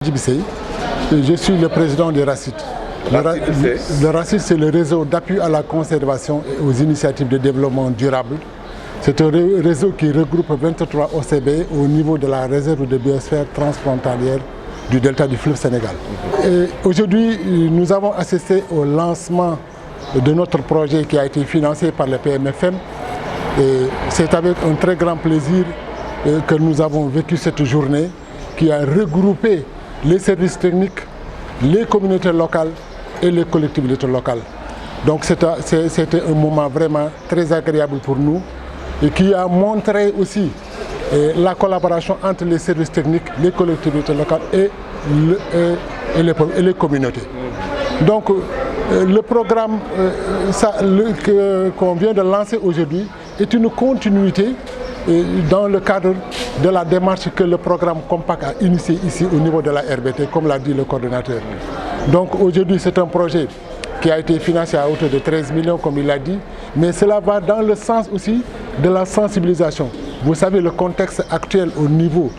Je suis le président de RACIT. Le RACIT, c'est le réseau d'appui à la conservation et aux initiatives de développement durable. C'est un réseau qui regroupe 23 OCB au niveau de la réserve de biosphère transfrontalière du delta du fleuve Sénégal. Aujourd'hui, nous avons assisté au lancement de notre projet qui a été financé par le PMFM. C'est avec un très grand plaisir que nous avons vécu cette journée qui a regroupé les services techniques, les communautés locales et les collectivités locales. Donc c'était un moment vraiment très agréable pour nous et qui a montré aussi la collaboration entre les services techniques, les collectivités locales et les communautés. Donc le programme qu'on vient de lancer aujourd'hui est une continuité dans le cadre de la démarche que le programme Compact a initié ici au niveau de la RBT, comme l'a dit le coordonnateur. Donc aujourd'hui, c'est un projet qui a été financé à hauteur de 13 millions, comme il l'a dit, mais cela va dans le sens aussi de la sensibilisation. Vous savez, le contexte actuel au niveau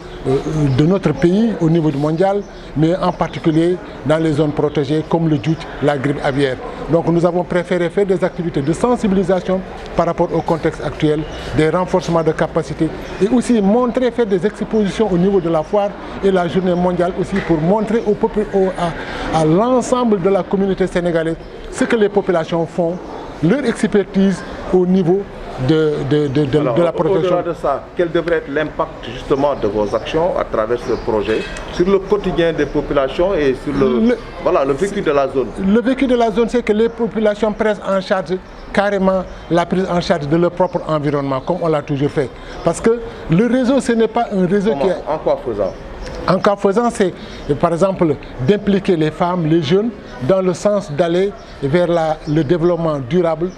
de notre pays, au niveau mondial, mais en particulier dans les zones protégées comme le Djoudj, la grippe aviaire. Donc nous avons préféré faire des activités de sensibilisation par rapport au contexte actuel, des renforcements de capacités et aussi faire des expositions au niveau de la foire et la journée mondiale aussi pour montrer à l'ensemble de la communauté sénégalaise ce que les populations font, leur expertise au niveau de la protection. Au-delà de ça, quel devrait être l'impact justement de vos actions à travers ce projet sur le quotidien des populations et sur le vécu de la zone? Le vécu de la zone, c'est que les populations prennent en charge carrément la prise en charge de leur propre environnement, comme on l'a toujours fait. Parce que le réseau, ce n'est pas un réseau qui est... En quoi faisant? En quoi faisant, c'est par exemple d'impliquer les femmes, les jeunes, dans le sens d'aller vers le développement durable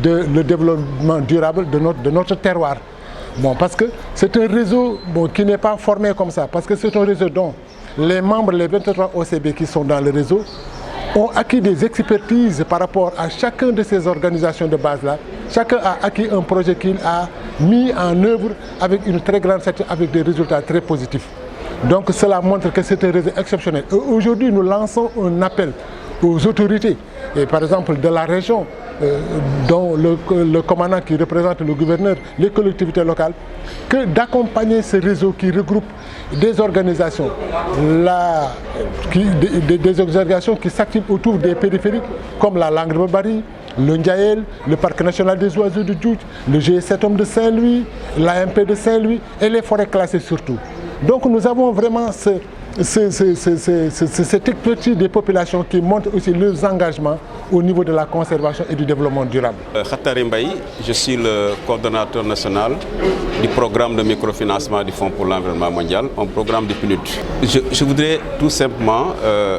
de notre terroir. Bon, parce que c'est un réseau qui n'est pas formé comme ça, parce que c'est un réseau dont les membres, les 23 OCB qui sont dans le réseau, ont acquis des expertises par rapport à chacune de ces organisations de base-là. Chacun a acquis un projet qu'il a mis en œuvre avec une très grande satisfaction, avec des résultats très positifs. Donc cela montre que c'est un réseau exceptionnel. Aujourd'hui, nous lançons un appel aux autorités, et par exemple de la région, dont le commandant qui représente le gouverneur, les collectivités locales, que d'accompagner ce réseau qui regroupe des organisations, des organisations qui s'activent autour des périphériques, comme la Langue de Barry, le Ndiaël, le Parc national des oiseaux de Djoudj, le G7 de Saint-Louis, l'AMP de Saint-Louis et les forêts classées surtout. Donc nous avons vraiment cette expertise des populations qui montre aussi leurs engagements au niveau de la conservation et du développement durable. Khatari Mbaye, je suis le coordonnateur national du programme de microfinancement du Fonds pour l'environnement mondial, un programme du PNUD. Je voudrais tout simplement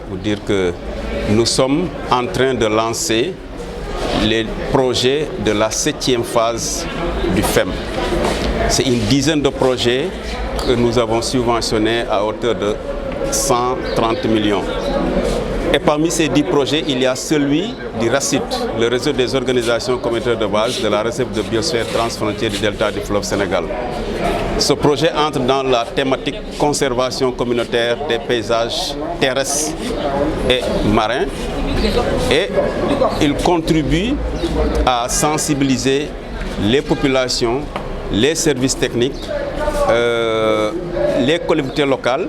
vous dire que nous sommes en train de lancer les projets de la 7e phase du FEM. C'est une dizaine de projets que nous avons subventionnés à hauteur de 130 millions. Et parmi ces 10 projets, il y a celui du RACIT, le réseau des organisations communautaires de base de la réserve de biosphère transfrontière du delta du fleuve Sénégal. Ce projet entre dans la thématique conservation communautaire des paysages terrestres et marins et il contribue à sensibiliser les populations, les services techniques, les collectivités locales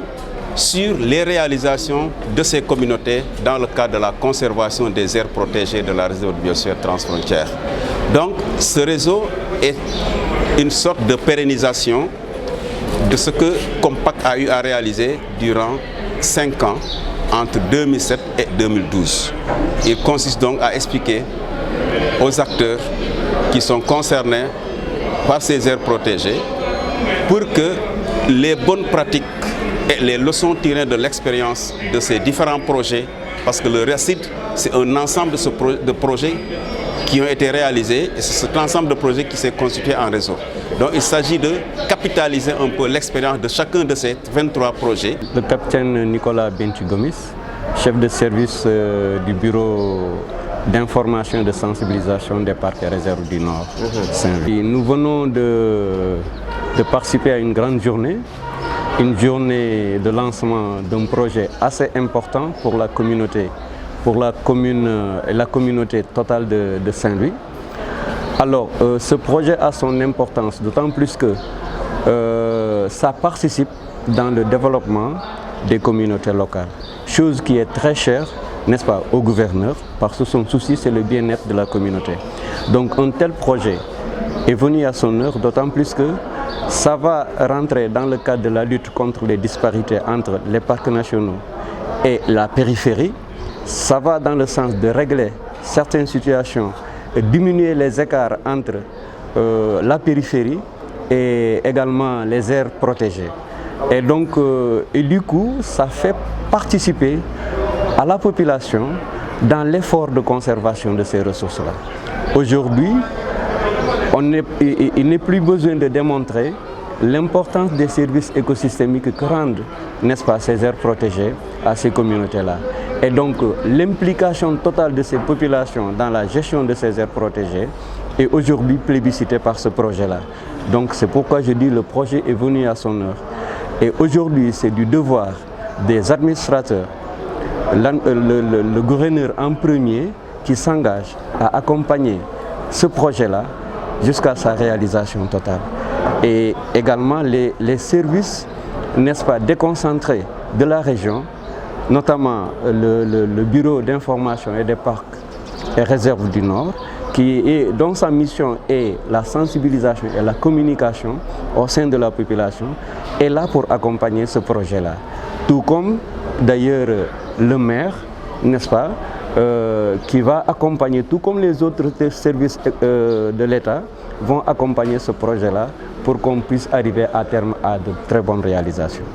sur les réalisations de ces communautés dans le cadre de la conservation des aires protégées de la réserve de biosphère transfrontière. Donc ce réseau est une sorte de pérennisation de ce que Compact a eu à réaliser durant 5 ans entre 2007 et 2012. Il consiste donc à expliquer aux acteurs qui sont concernés par ces aires protégées pour que les bonnes pratiques et les leçons tirées de l'expérience de ces différents projets, parce que le RACIT, c'est un ensemble de projets qui ont été réalisés et c'est cet ensemble de projets qui s'est constitué en réseau. Donc il s'agit de capitaliser un peu l'expérience de chacun de ces 23 projets. Le capitaine Nicolas Benchigomis, chef de service du bureau d'information et de sensibilisation des parcs et réserves du Nord. Saint-Louis. Nous venons de participer à une grande journée une journée de lancement d'un projet assez important pour la communauté, pour la communauté totale de Saint-Louis. Alors, ce projet a son importance, d'autant plus que ça participe dans le développement des communautés locales, chose qui est très chère, n'est-ce pas, au gouverneur, parce que son souci c'est le bien-être de la communauté. Donc un tel projet est venu à son heure, d'autant plus que ça va rentrer dans le cadre de la lutte contre les disparités entre les parcs nationaux et la périphérie. Ça va dans le sens de régler certaines situations, diminuer les écarts entre la périphérie et également les aires protégées. Et donc, et du coup, ça fait participer à la population dans l'effort de conservation de ces ressources-là. Aujourd'hui, il n'est plus besoin de démontrer l'importance des services écosystémiques que rendent, n'est-ce pas, ces aires protégées à ces communautés-là. Et donc, l'implication totale de ces populations dans la gestion de ces aires protégées est aujourd'hui plébiscitée par ce projet-là. Donc, c'est pourquoi je dis que le projet est venu à son heure. Et aujourd'hui, c'est du devoir des administrateurs, le gouverneur en premier, qui s'engage à accompagner ce projet-là jusqu'à sa réalisation totale. Et également les services, n'est-ce pas, déconcentrés de la région, notamment le Bureau d'information et des parcs et réserves du Nord, dont sa mission est la sensibilisation et la communication au sein de la population, est là pour accompagner ce projet-là. Tout comme d'ailleurs le maire, n'est-ce pas, qui va accompagner, tout comme les autres services de l'État vont accompagner ce projet-là pour qu'on puisse arriver à terme à de très bonnes réalisations.